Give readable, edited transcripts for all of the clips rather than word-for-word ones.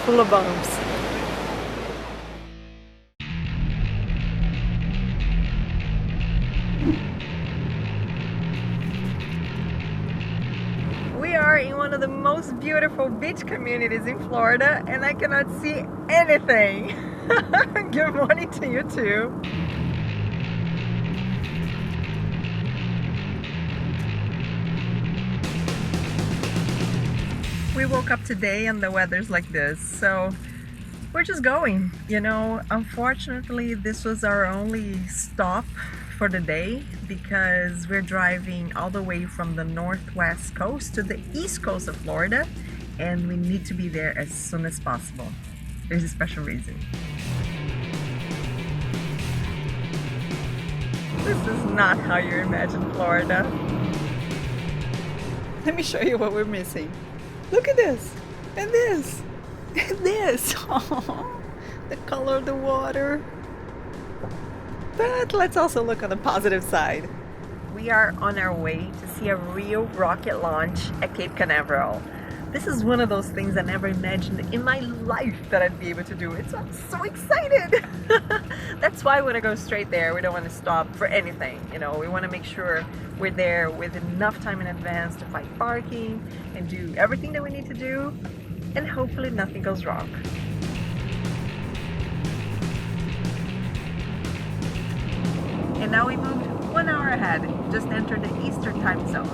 full of bumps. We are in one of the most beautiful beach communities in Florida, and I cannot see anything. Good morning to you too. We woke up today and the weather's like this, so we're just going. You know, unfortunately this was our only stop for the day because we're driving all the way from the northwest coast to the east coast of Florida, and we need to be there as soon as possible. There's a special reason. This is not how you imagine Florida. Let me show you what we're missing. Look at this, and this, and this. Oh, the color of the water. But let's also look on the positive side. We are on our way to see a real rocket launch at Cape Canaveral. This is one of those things I never imagined in my life that I'd be able to do it. So I'm so excited. That's why we want to go straight there. We don't want to stop for anything. You know, we want to make sure we're there with enough time in advance to find parking and do everything that we need to do, and hopefully nothing goes wrong. And now we moved 1 hour ahead, just entered the Eastern time zone.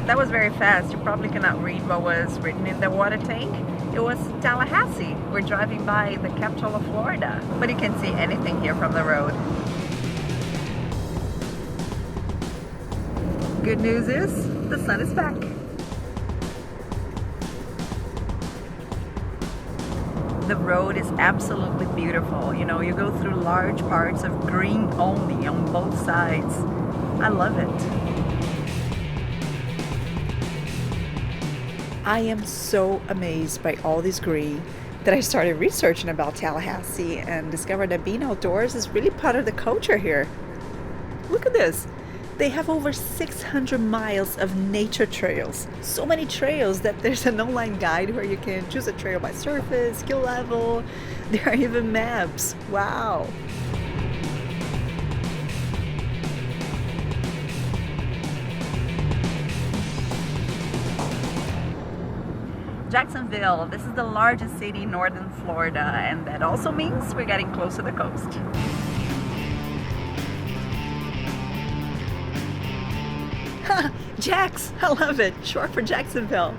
That was very fast. You probably cannot read what was written in the water tank. It was Tallahassee. We're driving by the capital of Florida, but you can't see anything here from the road. Good news is the sun is back. The road is absolutely beautiful. You know, you go through large parts of green only on both sides. I love it. I am so amazed by all this green that I started researching about Tallahassee and discovered that being outdoors is really part of the culture here. Look at this. They have over 600 miles of nature trails. So many trails that there's an online guide where you can choose a trail by surface, skill level. There are even maps. Wow. Jacksonville, this is the largest city in northern Florida, and that also means we're getting close to the coast. Jax, I love it, short for Jacksonville.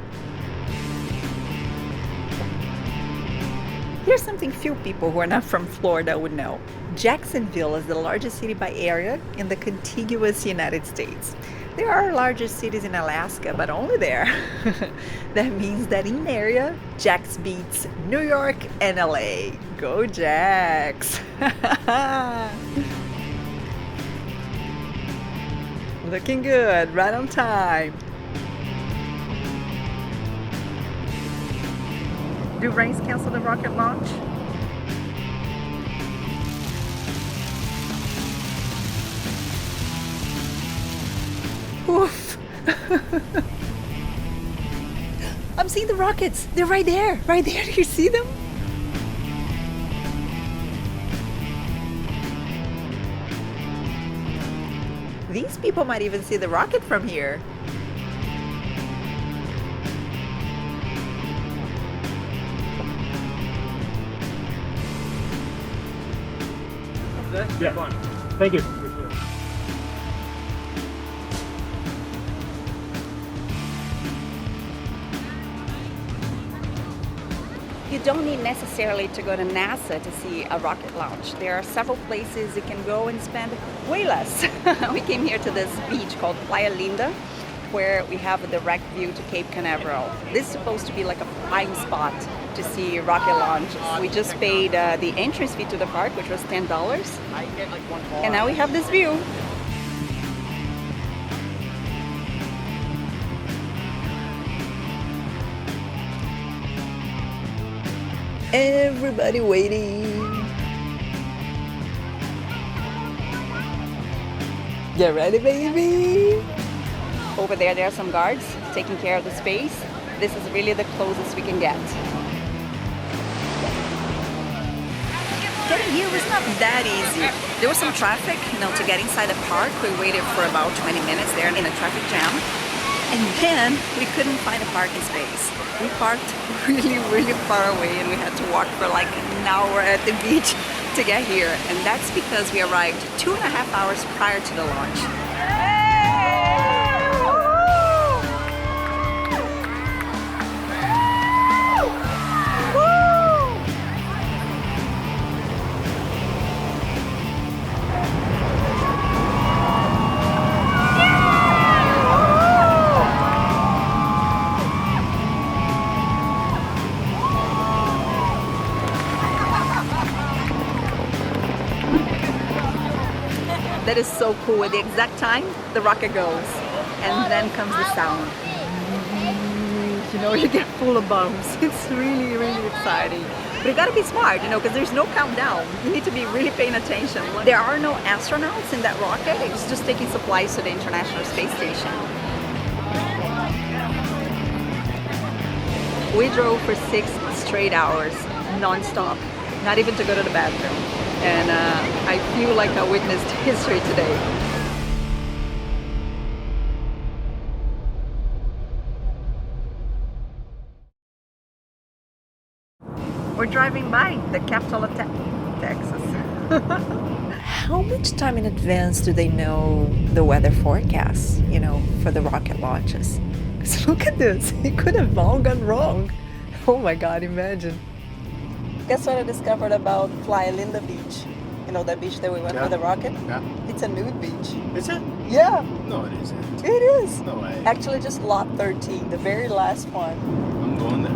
Here's something few people who are not from Florida would know. Jacksonville is the largest city by area in the contiguous United States. There are larger cities in Alaska, but only there. That means that in area, Jax beats New York and LA. Go Jax! Looking good, right on time. Do rains cancel the rocket launch? Oof. I'm seeing the rockets. They're right there. Right there. Do you see them? These people might even see the rocket from here. Yeah. Thank you. You don't need necessarily to go to NASA to see a rocket launch. There are several places you can go and spend way less. We came here to this beach called Playalinda, where we have a direct view to Cape Canaveral. This is supposed to be like a prime spot to see rocket launches. We just paid the entrance fee to the park, which was $10, and now we have this view. Everybody waiting. Get ready, baby! Over there are some guards taking care of the space. This is really the closest we can get. Getting here was not that easy. There was some traffic, to get inside the park. We waited for about 20 minutes there in a traffic jam. And then we couldn't find a parking space. We parked really, really far away and we had to walk for like an hour at the beach to get here. And that's because we arrived 2.5 hours prior to the launch. That is so cool. At the exact time, the rocket goes. And then comes the sound. You get full of bumps. It's really, really exciting. But you gotta be smart, because there's no countdown. You need to be really paying attention. There are no astronauts in that rocket. It's just taking supplies to the International Space Station. We drove for 6 straight hours, non-stop, not even to go to the bathroom. And I feel like I witnessed history today. We're driving by the capital of Texas. How much time in advance do they know the weather forecast, for the rocket launches? Because look at this, it could have all gone wrong. Oh my God, imagine. Guess what I discovered about Playalinda Beach? That beach that we went with the rocket? Yeah. It's a nude beach. Is it? Yeah. No, it isn't. It is. No way. Actually, just lot 13, the very last one. I'm going there.